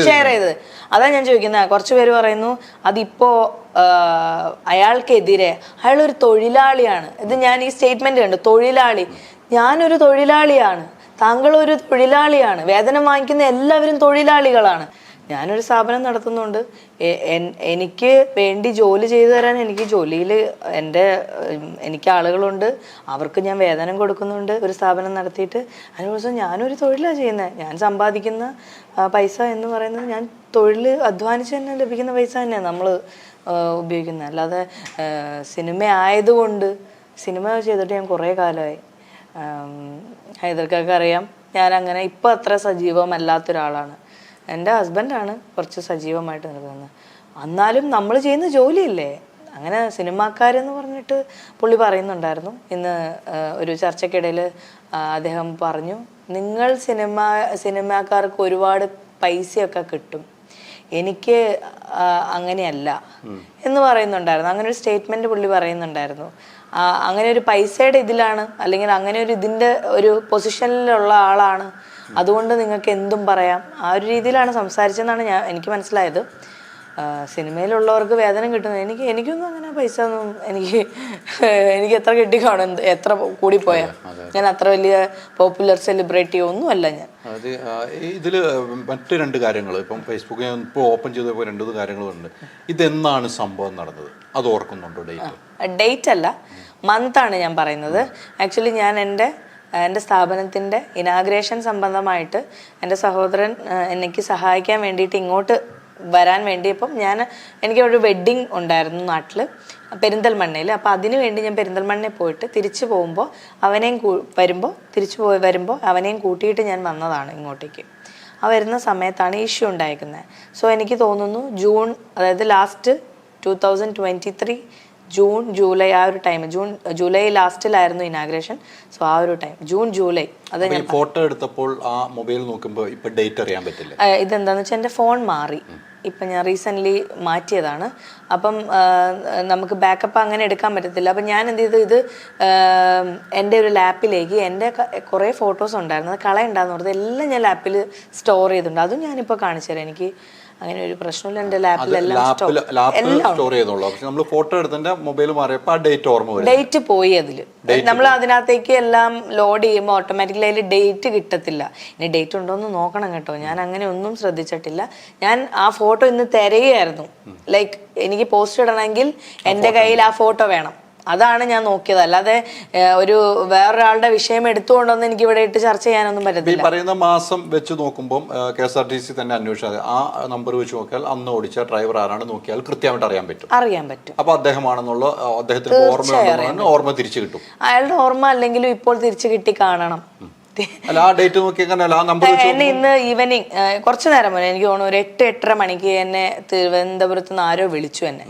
ഷെയർ ചെയ്ത് അതാ ഞാൻ ചോദിക്കുന്നത്. കുറച്ച് പേര് പറയുന്നു അതിപ്പോ അയാൾക്കെതിരെ, അയാളൊരു തൊഴിലാളിയാണ്. ഇത് ഞാൻ ഈ സ്റ്റേറ്റ്മെന്റ് കണ്ടു, തൊഴിലാളി. ഞാനൊരു തൊഴിലാളിയാണ്, താങ്കൾ ഒരു തൊഴിലാളിയാണ്, വേതനം വാങ്ങിക്കുന്ന എല്ലാവരും തൊഴിലാളികളാണ്. ഞാനൊരു സ്ഥാപനം നടത്തുന്നുണ്ട്, എനിക്ക് വേണ്ടി ജോലി ചെയ്തു തരാൻ എനിക്ക് ജോലിയിൽ എനിക്ക് ആളുകളുണ്ട്, അവർക്ക് ഞാൻ വേതനം കൊടുക്കുന്നുണ്ട് ഒരു സ്ഥാപനം നടത്തിയിട്ട്. അതിനുശേഷം ഞാനൊരു തൊഴിലാണ് ചെയ്യുന്നത്. ഞാൻ സമ്പാദിക്കുന്ന പൈസ എന്ന് പറയുന്നത് ഞാൻ തൊഴിൽ അധ്വാനിച്ച് തന്നെ ലഭിക്കുന്ന പൈസ തന്നെയാണ് നമ്മൾ ഉപയോഗിക്കുന്നത്. അല്ലാതെ സിനിമ ആയതുകൊണ്ട്, സിനിമ ചെയ്തിട്ട് ഞാൻ കുറേ കാലമായി. ഹൈദർക്കൊക്കെ അറിയാം ഞാൻ അങ്ങനെ ഇപ്പം അത്ര സജീവമല്ലാത്തൊരാളാണ്. എൻ്റെ ഹസ്ബൻഡാണ് കുറച്ച് സജീവമായിട്ട് നിൽക്കുന്നത്. എന്നാലും നമ്മൾ ചെയ്യുന്ന ജോലിയില്ലേ. അങ്ങനെ സിനിമാക്കാരെന്ന് പറഞ്ഞിട്ട് പുള്ളി പറയുന്നുണ്ടായിരുന്നു. ഇന്ന് ഒരു ചർച്ചയ്ക്കിടയിൽ അദ്ദേഹം പറഞ്ഞു, നിങ്ങൾ സിനിമാക്കാർക്ക് ഒരുപാട് പൈസയൊക്കെ കിട്ടും, എനിക്ക് അങ്ങനെയല്ല എന്ന് പറയുന്നുണ്ടായിരുന്നു. അങ്ങനെ ഒരു സ്റ്റേറ്റ്മെന്റ് പുള്ളി പറയുന്നുണ്ടായിരുന്നു. അങ്ങനെ ഒരു പൈസയുടെ ഇതിലാണ്, അല്ലെങ്കിൽ അങ്ങനെ ഒരു ഇതിൻ്റെ ഒരു പൊസിഷനിലുള്ള ആളാണ്, അതുകൊണ്ട് നിങ്ങൾക്ക് എന്തും പറയാം, ആ ഒരു രീതിയിലാണ് സംസാരിച്ചതെന്നാണ് എനിക്ക് മനസ്സിലായത്. സിനിമയിലുള്ളവർക്ക് വേതനം കിട്ടുന്നത് എനിക്കൊന്നും അങ്ങനെ പൈസ ഒന്നും എനിക്ക് എത്ര കിട്ടിക്കാണും, എത്ര കൂടിപ്പോയാ. ഞാൻ അത്ര വലിയ പോപ്പുലർ സെലിബ്രിറ്റി ഒന്നുമല്ല ഞാൻ. ഇതിൽ മറ്റു രണ്ട് കാര്യങ്ങൾ ഇപ്പം ഫേസ്ബുക്കിൽ ഇപ്പോൾ ഓപ്പൺ ചെയ്തപ്പോൾ രണ്ട് കാര്യങ്ങളുണ്ട്. ഇതെന്നാണ് സംഭവം നടന്നത്, അത് ഓർക്കുന്നുണ്ടോ? ഡേറ്റ് അല്ല, മന്താണ് ഞാൻ പറയുന്നത്. ആക്ച്വലി ഞാൻ എൻ്റെ സ്ഥാപനത്തിൻ്റെ ഇനാഗ്രേഷൻ സംബന്ധമായിട്ട് എൻ്റെ സഹോദരൻ എനിക്ക് സഹായിക്കാൻ വേണ്ടിയിട്ട് ഇങ്ങോട്ട് വരാൻ വേണ്ടിയപ്പം എനിക്ക് ഒരു വെഡ്ഡിങ് ഉണ്ടായിരുന്നു നാട്ടിൽ, പെരിന്തൽമണ്ണയിൽ. അപ്പോൾ അതിന് വേണ്ടി ഞാൻ പെരിന്തൽമണ്ണയിൽ പോയിട്ട് തിരിച്ചു പോകുമ്പോൾ വരുമ്പോൾ അവനെയും കൂട്ടിയിട്ട് ഞാൻ വന്നതാണ് ഇങ്ങോട്ടേക്ക്. ആ വരുന്ന സമയത്താണ് ഇഷ്യൂ ഉണ്ടായിരിക്കുന്നത്. സോ എനിക്ക് തോന്നുന്നു ജൂൺ, അതായത് ലാസ്റ്റ് 2023 ജൂൺ ജൂലൈ ആ ഒരു ടൈം, ജൂലൈ ലാസ്റ്റിലായിരുന്നു ഇനാഗ്രേഷൻ. സോ ആ ഒരു ടൈം ജൂലൈ. അത് ഞാൻ ഫോട്ടോ എടുത്തപ്പോൾ ആ മൊബൈൽ നോക്കുമ്പോൾ ഇപ്പം ഡേറ്റ് അറിയാൻ പറ്റില്ല. ഇതെന്താണെന്ന് വെച്ചാൽ എൻ്റെ ഫോൺ മാറി, ഇപ്പം ഞാൻ റീസെൻ്റ്ലി മാറ്റിയതാണ്. അപ്പം നമുക്ക് ബാക്കപ്പ് അങ്ങനെ എടുക്കാൻ പറ്റത്തില്ല. അപ്പം ഞാൻ എന്ത് ചെയ്തു, ഇത് എൻ്റെ ഒരു ലാപ്പിലേക്ക് എൻ്റെ കുറേ ഫോട്ടോസ് ഉണ്ടായിരുന്നു, അത് കളയുണ്ടാന്ന് പറഞ്ഞത് എല്ലാം ഞാൻ ലാപ്പിൽ സ്റ്റോർ ചെയ്തിട്ടുണ്ട്. അതും ഞാനിപ്പോൾ കാണിച്ചു തരാം. എനിക്ക് അങ്ങനെ ഒരു പ്രശ്നമില്ല. എൻ്റെ ലാപ്പിലെല്ലാം സ്റ്റോർ ചെയ്യുന്നുള്ളൂ. പക്ഷെ നമ്മൾ ഫോട്ടോ എടുത്തതിന്റെ മൊബൈൽ മാറിയപ്പോൾ ആ ഡേറ്റ് ഓർമ്മ വരും. ഡേറ്റ് പോയി അതിൽ. നമ്മൾ അതിനകത്തേക്ക് എല്ലാം ലോഡ് ചെയ്യുമ്പോൾ ഓട്ടോമാറ്റിക്കലി അതിൽ ഡേറ്റ് കിട്ടത്തില്ല. ഇനി ഡേറ്റ് ഉണ്ടോ എന്ന് നോക്കണം കേട്ടോ. ഞാൻ അങ്ങനെ ഒന്നും ശ്രദ്ധിച്ചിട്ടില്ല. ഞാൻ ആ ഫോട്ടോ ഇന്ന് തിരയായിരുന്നു. ലൈക്ക് എനിക്ക് പോസ്റ്റ് ഇടണമെങ്കിൽ എൻ്റെ കയ്യിൽ ആ ഫോട്ടോ വേണം. അതാണ് ഞാൻ നോക്കിയത്. അല്ലാതെ ഒരു വേറൊരാളുടെ വിഷയം എടുത്തുകൊണ്ടൊന്നും എനിക്ക് ഇവിടെ ഇട്ട് ചർച്ച ചെയ്യാനൊന്നും പറ്റത്തില്ല. ഈ പറയുന്ന മാസം വെച്ച് നോക്കുമ്പോൾ KSRTC തന്നെ അന്വേഷിച്ചാൽ ആ നമ്പർ വെച്ച് നോക്കിയാൽ അന്ന് ഓടിച്ച ഡ്രൈവർ ആരാണ് നോക്കിയാൽ കൃത്യമായിട്ട് അറിയാൻ പറ്റും. അപ്പൊ അദ്ദേഹമാണെന്നുള്ള അദ്ദേഹത്തിന് ഓർമ്മ തിരിച്ചു കിട്ടും. അയാളുടെ ഓർമ്മ അല്ലെങ്കിലും ഇപ്പോൾ തിരിച്ചു കിട്ടി കാണണം. അല്ല ആ ഡേറ്റ് നോക്കി എന്നെ ഇന്ന് ഈവനിങ് കുറച്ചു നേരം മുന്നേ എനിക്ക് തോന്നുന്നു ഒരു 8-8:30 മണിക്ക് എന്നെ തിരുവനന്തപുരത്ത് നിന്ന് ആരോ വിളിച്ചു എന്നെ.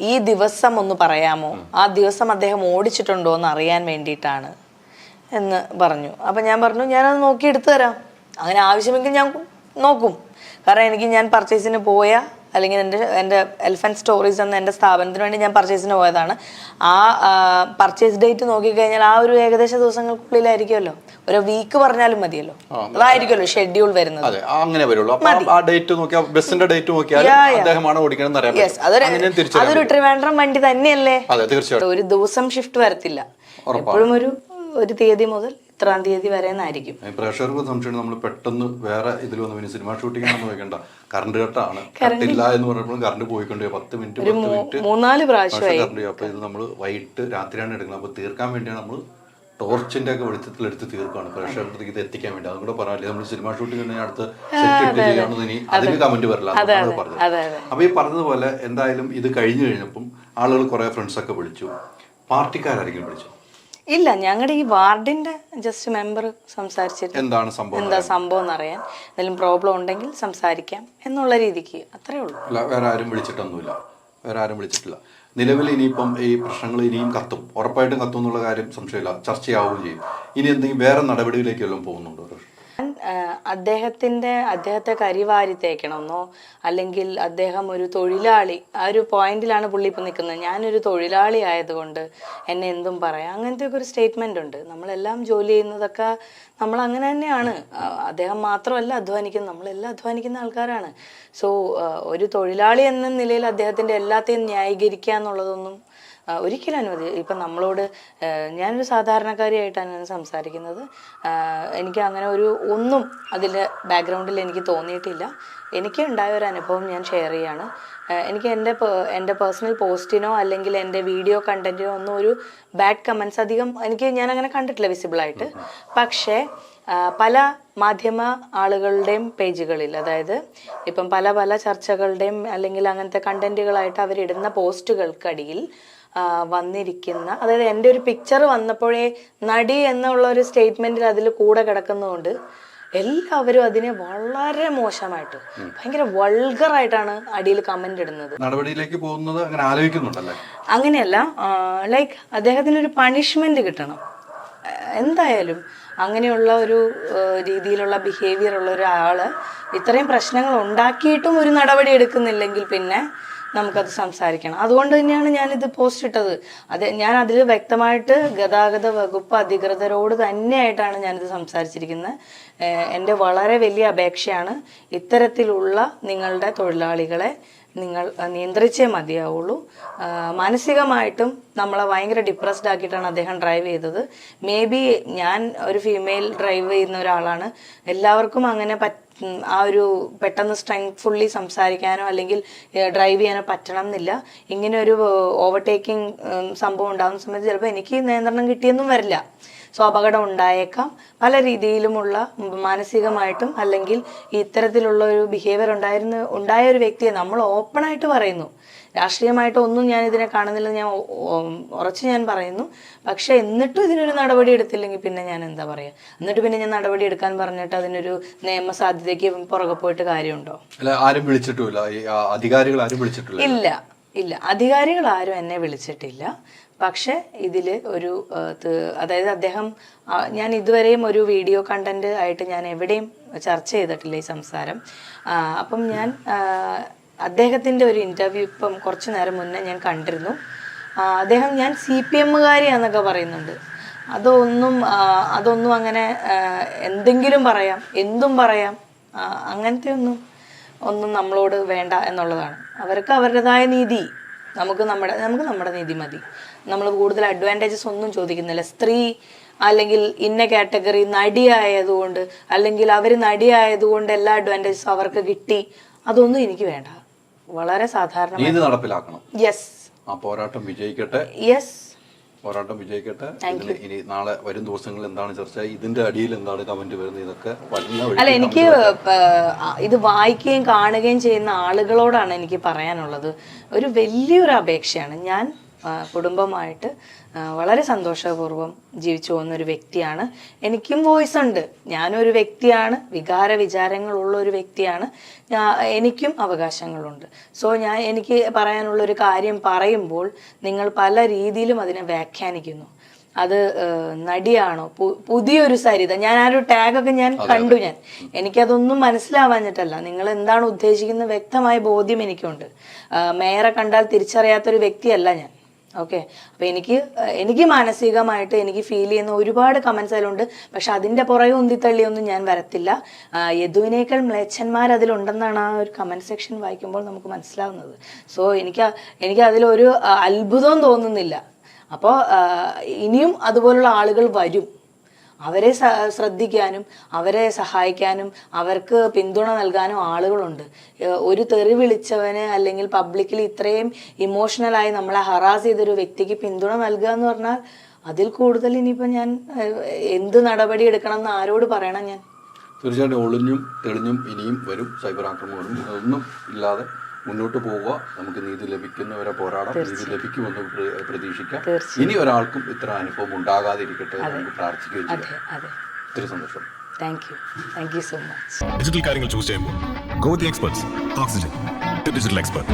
ഈ ദിവസം ഒന്ന് പറയാമോ, ആ ദിവസം അദ്ദേഹം ഓടിച്ചിട്ടുണ്ടോ എന്ന് അറിയാൻ വേണ്ടിയിട്ടാണ് എന്ന് പറഞ്ഞു. അപ്പം ഞാൻ പറഞ്ഞു ഞാനത് നോക്കി എടുത്തു തരാം, അങ്ങനെ ആവശ്യമെങ്കിൽ ഞാൻ നോക്കും. കാരണം ഞാൻ പർച്ചേസിന് പോയ അല്ലെങ്കിൽ എൻ്റെ എലിഫന്റ് സ്റ്റോറീസ് എന്ന എൻ്റെ സ്ഥാപനത്തിന് വേണ്ടി ഞാൻ പർച്ചേസിന് പോയതാണ്. ആ പർച്ചേസ് ഡേറ്റ് നോക്കിക്കഴിഞ്ഞാൽ ആ ഒരു ഏകദേശ ദിവസങ്ങൾക്കുള്ളിലായിരിക്കുമല്ലോ, ഒരു വീക്ക് പറഞ്ഞാലും മതിയല്ലോ, അതായിരിക്കുമല്ലോ ഷെഡ്യൂൾ വരുന്നത്. അങ്ങനെ വരുള്ളൂ. ആ ഡേറ്റ് നോക്കിയാൽ ബസ്സിന്റെ ഡേറ്റ് നോക്കിയാൽ അദ്ദേഹമാണ് ഓടിക്കണമെന്ന് അറിയാം. അതൊരു ട്രിവാൻഡ്രം വണ്ടി തന്നെയല്ലേ, ഒരു ദിവസം ഷിഫ്റ്റ് വരത്തില്ല. എപ്പോഴും ഒരു തീയതി മുതൽ ഇത്രാം തീയതി വരെ എന്നായിരിക്കും. പ്രേക്ഷകർക്ക് സംശയം നമ്മൾ പെട്ടെന്ന് വേറെ ഇതിൽ വന്നു പിന്നെ സിനിമ ഷൂട്ടിംഗ് ഒന്നും വെക്കണ്ട, കറണ്ട് കട്ടാണ്, കട്ടില്ല എന്ന് പറഞ്ഞപ്പോൾ കറണ്ട് പോയിക്കൊണ്ട് 10 മിനിറ്റ് 3-4 പ്രാവശ്യമായി. അപ്പൊ ഇത് നമ്മൾ വൈകിട്ട് രാത്രിയാണ് എടുക്കുന്നത്. അപ്പൊ തീർക്കാൻ വേണ്ടിയാണ് നമ്മൾ ടോർച്ചിന്റെ ഒക്കെ വെളിച്ചത്തിൽ എടുത്ത് തീർക്കുകയാണ് പ്രേക്ഷകർക്ക് ഇത് എത്തിക്കാൻ വേണ്ടി. അതും കൂടെ പറയാല്ലേ, നമ്മൾ സിനിമ ഷൂട്ടിംഗ് അടുത്ത് സെറ്റ് ചെയ്യാണെന്ന് ഇനി അതിന് കമന്റ് വരില്ല പറഞ്ഞത്. അപ്പൊ ഈ പറഞ്ഞതുപോലെ എന്തായാലും ഇത് കഴിഞ്ഞു കഴിഞ്ഞപ്പം ആളുകൾ കുറെ ഫ്രണ്ട്സ് ഒക്കെ വിളിച്ചു. പാർട്ടിക്കാരെങ്കിലും വിളിച്ചു? ഇല്ല, ഞങ്ങളുടെ ഈ വാർഡിന്റെ ജസ്റ്റ് മെമ്പർ സംസാരിച്ചിട്ട് എന്താ സംഭവം എന്നറിയാൻ, എന്തെങ്കിലും പ്രോബ്ലം ഉണ്ടെങ്കിൽ സംസാരിക്കാം എന്നുള്ള രീതിക്ക്, അത്രേ ഉള്ളൂ. വേറെ ആരും വിളിച്ചിട്ടില്ല. നിലവിൽ ഇനിയിപ്പം ഈ പ്രശ്നങ്ങൾ ഇനിയും കത്തും, ഉറപ്പായിട്ടും കത്തും എന്നുള്ള കാര്യം സംശയമില്ല, ചർച്ചയാവുകയും ചെയ്യും. ഇനി എന്തെങ്കിലും വേറെ നടപടിയിലേക്ക് എല്ലാം പോകുന്നുണ്ടോ? അദ്ദേഹത്തെ കരിവാരി തേക്കണമെന്നോ അല്ലെങ്കിൽ അദ്ദേഹം ഒരു തൊഴിലാളി, ആ ഒരു പോയിന്റിലാണ് പുള്ളി ഇപ്പം നിൽക്കുന്നത്. ഞാനൊരു തൊഴിലാളി ആയതുകൊണ്ട് എന്നെ എന്തും പറയാം, അങ്ങനത്തെ ഒക്കെ ഒരു സ്റ്റേറ്റ്മെന്റ് ഉണ്ട്. നമ്മളെല്ലാം ജോലി ചെയ്യുന്നതൊക്കെ നമ്മൾ അങ്ങനെ തന്നെയാണ്. അദ്ദേഹം മാത്രമല്ല അധ്വാനിക്കുന്നത്, നമ്മളെല്ലാം അധ്വാനിക്കുന്ന ആൾക്കാരാണ്. സോ ഒരു തൊഴിലാളി എന്ന നിലയിൽ അദ്ദേഹത്തിന്റെ എല്ലാത്തെയും ന്യായീകരിക്കുക എന്നുള്ളതൊന്നും ഒരിക്കലും അനുമതി. ഇപ്പം നമ്മളോട് ഞാനൊരു സാധാരണക്കാരിയായിട്ടാണ് സംസാരിക്കുന്നത്. എനിക്ക് അങ്ങനെ ഒന്നും അതിൻ്റെ ബാക്ക്ഗ്രൗണ്ടിൽ എനിക്ക് തോന്നിയിട്ടില്ല. എനിക്ക് ഉണ്ടായ ഒരു അനുഭവം ഞാൻ ഷെയർ ചെയ്യാണ്. എനിക്ക് എൻ്റെ പേഴ്സണൽ പോസ്റ്റിനോ അല്ലെങ്കിൽ എൻ്റെ വീഡിയോ കണ്ടന്റിനോ ഒന്നും ഒരു ബാഡ് കമൻസ് അധികം ഞാൻ അങ്ങനെ കണ്ടിട്ടില്ല വിസിബിളായിട്ട്. പക്ഷേ പല മാധ്യമ ആളുകളുടെയും പേജുകളിൽ, അതായത് ഇപ്പം പല ചർച്ചകളുടെയും അല്ലെങ്കിൽ അങ്ങനത്തെ കണ്ടന്റുകളായിട്ട് അവരിടുന്ന പോസ്റ്റുകൾക്കടിയിൽ വന്നിരിക്കുന്ന, അതായത് എൻ്റെ ഒരു പിക്ചർ വന്നപ്പോഴേ നടി എന്നുള്ള ഒരു സ്റ്റേറ്റ്മെന്റിൽ അതിൽ കൂടെ കിടക്കുന്നതുകൊണ്ട് എല്ലാവരും അതിനെ വളരെ മോശമായിട്ട് ഭയങ്കര വൾഗറായിട്ടാണ് അടിയിൽ കമന്റ് ഇടുന്നത്. നടപടിയിലേക്ക് പോകുന്നത് അങ്ങനെ ആലോചിക്കുന്നുണ്ടല്ലേ? അങ്ങനെയല്ല, ലൈക്ക് അദ്ദേഹത്തിനൊരു പണിഷ്മെന്റ് കിട്ടണം എന്തായാലും. അങ്ങനെയുള്ള ഒരു രീതിയിലുള്ള ബിഹേവിയർ ഉള്ള ഒരാള് ഇത്രയും പ്രശ്നങ്ങൾ ഉണ്ടാക്കിയിട്ടും ഒരു നടപടി എടുക്കുന്നില്ലെങ്കിൽ പിന്നെ നമുക്കത് സംസാരിക്കണം. അതുകൊണ്ട് തന്നെയാണ് ഞാനിത് പോസ്റ്റ് ഇട്ടത്. ഞാൻ അതിൽ വ്യക്തമായിട്ട് ഗതാഗത വകുപ്പ് അധികൃതരോട് തന്നെയായിട്ടാണ് ഞാനിത് സംസാരിച്ചിരിക്കുന്നത്. എൻ്റെ വളരെ വലിയ അപേക്ഷയാണ്, ഇത്തരത്തിലുള്ള നിങ്ങളുടെ തൊഴിലാളികളെ നിങ്ങൾ നിയന്ത്രിച്ചേ മതിയാവുള്ളൂ. മാനസികമായിട്ടും നമ്മളെ ഭയങ്കര ഡിപ്രസ്ഡ് ആക്കിയിട്ടാണ് അദ്ദേഹം ഡ്രൈവ് ചെയ്തത്. മേ ബി ഞാൻ ഒരു ഫീമെയിൽ ഡ്രൈവ് ചെയ്യുന്ന ഒരാളാണ്, എല്ലാവർക്കും അങ്ങനെ ആ ഒരു പെട്ടെന്ന് സ്ട്രെങ്ത്ഫുള്ളി സംസാരിക്കാനോ അല്ലെങ്കിൽ ഡ്രൈവ് ചെയ്യാനോ പറ്റണം എന്നില്ല. ഇങ്ങനെ ഒരു ഓവർടേക്കിംഗ് സംഭവം ഉണ്ടാകുന്ന സമയത്ത് ചിലപ്പോൾ എനിക്ക് നിയന്ത്രണം കിട്ടിയെന്നും വരില്ല. സോ അപകടം ഉണ്ടായേക്കാം. പല രീതിയിലുമുള്ള മാനസികമായിട്ടും അല്ലെങ്കിൽ ഇത്തരത്തിലുള്ള ഒരു ബിഹേവിയർ ഉണ്ടായ ഒരു വ്യക്തിയെ നമ്മൾ ഓപ്പണായിട്ട് പറയുന്നു. രാഷ്ട്രീയമായിട്ട് ഒന്നും ഞാൻ ഇതിനെ കാണുന്നില്ല, ഞാൻ പറയുന്നു. പക്ഷെ എന്നിട്ടും ഇതിനൊരു നടപടി എടുത്തില്ലെങ്കിൽ പിന്നെ ഞാൻ എന്താ പറയുക? എന്നിട്ട് പിന്നെ ഞാൻ നടപടി എടുക്കാൻ പറഞ്ഞിട്ട് അതിനൊരു നിയമസാധ്യതയ്ക്ക് പുറകെ പോയിട്ട് കാര്യമുണ്ടോ? ആരും വിളിച്ചിട്ടില്ല, അധികാരികൾ ആരും വിളിച്ചിട്ടില്ല. ഇല്ല, അധികാരികൾ ആരും എന്നെ വിളിച്ചിട്ടില്ല. പക്ഷെ ഇതിൽ അതായത് അദ്ദേഹം, ഞാൻ ഇതുവരെയും ഒരു വീഡിയോ കണ്ടന്റ് ആയിട്ട് ഞാൻ എവിടെയും ചർച്ച ചെയ്തിട്ടില്ല ഈ സംസാരം. അപ്പം ഞാൻ അദ്ദേഹത്തിൻ്റെ ഒരു ഇൻ്റർവ്യൂ ഇപ്പം കുറച്ച് നേരം മുന്നേ ഞാൻ കണ്ടിരുന്നു. അദ്ദേഹം ഞാൻ CPM-കാരിയാന്നൊക്കെ പറയുന്നുണ്ട്. അതൊന്നും അങ്ങനെ എന്തെങ്കിലും പറയാം, എന്തും പറയാം, അങ്ങനത്തെ ഒന്നും ഒന്നും നമ്മളോട് വേണ്ട എന്നുള്ളതാണ്. അവർക്ക് അവരുടേതായ നീതി, നമുക്ക് നമ്മുടെ നീതി മതി. നമ്മൾ കൂടുതൽ അഡ്വാൻറ്റേജസ് ഒന്നും ചോദിക്കുന്നില്ല. സ്ത്രീ അല്ലെങ്കിൽ ഇന്ന കാറ്റഗറി നടിയായതുകൊണ്ട്, അല്ലെങ്കിൽ അവർ നടിയായതുകൊണ്ട് എല്ലാ അഡ്വാൻറ്റേജസും അവർക്ക് കിട്ടി, അതൊന്നും എനിക്ക് വേണ്ട. വളരെ സാധാരണ നീതി നടപ്പിലാക്കണം. യെസ്. ആ പോരാട്ടം വിജയിക്കട്ടെ. യെസ്, പോരാട്ടം വിജയിക്കട്ടെ. ഇതിന് ഇനി നാളെ വരും ദിവസങ്ങളിൽ എന്താണ് ചർച്ച, ഇതിന്റെ അടിയിൽ എന്താണ് കമന്റ് വരുന്നത്, ഇതൊക്കെ അല്ല, എനിക്ക് ഇത് വായിക്കുകയും കാണുകയും ചെയ്യുന്ന ആളുകളോടാണ് എനിക്ക് പറയാനുള്ളത്. ഒരു വലിയൊരു അപേക്ഷയാണ്. ഞാൻ കുടുംബമായിട്ട് വളരെ സന്തോഷപൂർവ്വം ജീവിച്ചു പോകുന്ന ഒരു വ്യക്തിയാണ്. എനിക്കും വോയിസ് ഉണ്ട്. ഞാനൊരു വ്യക്തിയാണ്, വികാര വിചാരങ്ങളുള്ള ഒരു വ്യക്തിയാണ്. എനിക്കും അവകാശങ്ങളുണ്ട്. സോ എനിക്ക് പറയാനുള്ള ഒരു കാര്യം പറയുമ്പോൾ നിങ്ങൾ പല രീതിയിലും അതിനെ വ്യാഖ്യാനിക്കുന്നു. അത് നടിയാണോ, പുതിയൊരു സരിത, ഞാൻ ആ ഒരു ടാഗൊക്കെ ഞാൻ കണ്ടു. എനിക്കതൊന്നും മനസ്സിലാവാഞ്ഞിട്ടല്ല. നിങ്ങൾ എന്താണ് ഉദ്ദേശിക്കുന്നത് വ്യക്തമായ ബോധ്യം എനിക്കുണ്ട്. മേയറെ കണ്ടാൽ തിരിച്ചറിയാത്തൊരു വ്യക്തിയല്ല ഞാൻ. ഓക്കെ, അപ്പൊ എനിക്ക് മാനസികമായിട്ട് എനിക്ക് ഫീൽ ചെയ്യുന്ന ഒരുപാട് കമന്റ്സ് അതിലുണ്ട്. പക്ഷെ അതിന്റെ പുറകെ ഉന്തിത്തള്ളിയൊന്നും ഞാൻ വരത്തില്ല. യദുവിനേക്കാൾ മ്ലേച്ഛന്മാർ അതിലുണ്ടെന്നാണ് ആ ഒരു കമന്റ് സെക്ഷൻ വായിക്കുമ്പോൾ നമുക്ക് മനസ്സിലാവുന്നത്. സോ എനിക്ക് അതിലൊരു അത്ഭുതവും തോന്നുന്നില്ല. അപ്പോൾ ഇനിയും അതുപോലുള്ള ആളുകൾ വരും. അവരെ ശ്രദ്ധിക്കാനും അവരെ സഹായിക്കാനും അവർക്ക് പിന്തുണ നൽകാനും ആളുകളുണ്ട്. ഒരു തെറി വിളിച്ചവന് അല്ലെങ്കിൽ പബ്ലിക്കിൽ ഇത്രയും ഇമോഷണലായി നമ്മളെ ഹറാസ് ചെയ്തൊരു വ്യക്തിക്ക് പിന്തുണ നൽകുക എന്ന് പറഞ്ഞാൽ അതിൽ കൂടുതൽ ഇനിയിപ്പോൾ ഞാൻ എന്ത് നടപടി എടുക്കണം എന്ന് ആരോട് പറയണം ഞാൻ? തീർച്ചയായിട്ടും ഒളിഞ്ഞും തെളിഞ്ഞും ഇനിയും വരും സൈബർ ആക്രമണങ്ങളും. അതൊന്നും ഇല്ലാതെ മുന്നോട്ട് പോവുക. നമുക്ക് നീതി ലഭിക്കുന്നവരെ പോരാടാം. നീതി ലഭിക്കുമെന്ന് പ്രതീക്ഷിക്കാം. ഇനി ഒരാൾക്കും ഇത്തരം അനുഭവം ഉണ്ടാകാതിരിക്കട്ടെ നമുക്ക് പ്രാർത്ഥിക്കുകയും ചെയ്യാം. ഒത്തിരി സന്തോഷം. Thank you so much. Digital കാര്യങ്ങൾ ചൂസ് ചെയ്യുമ്പോൾ go with the experts. Oxygen, the digital expert.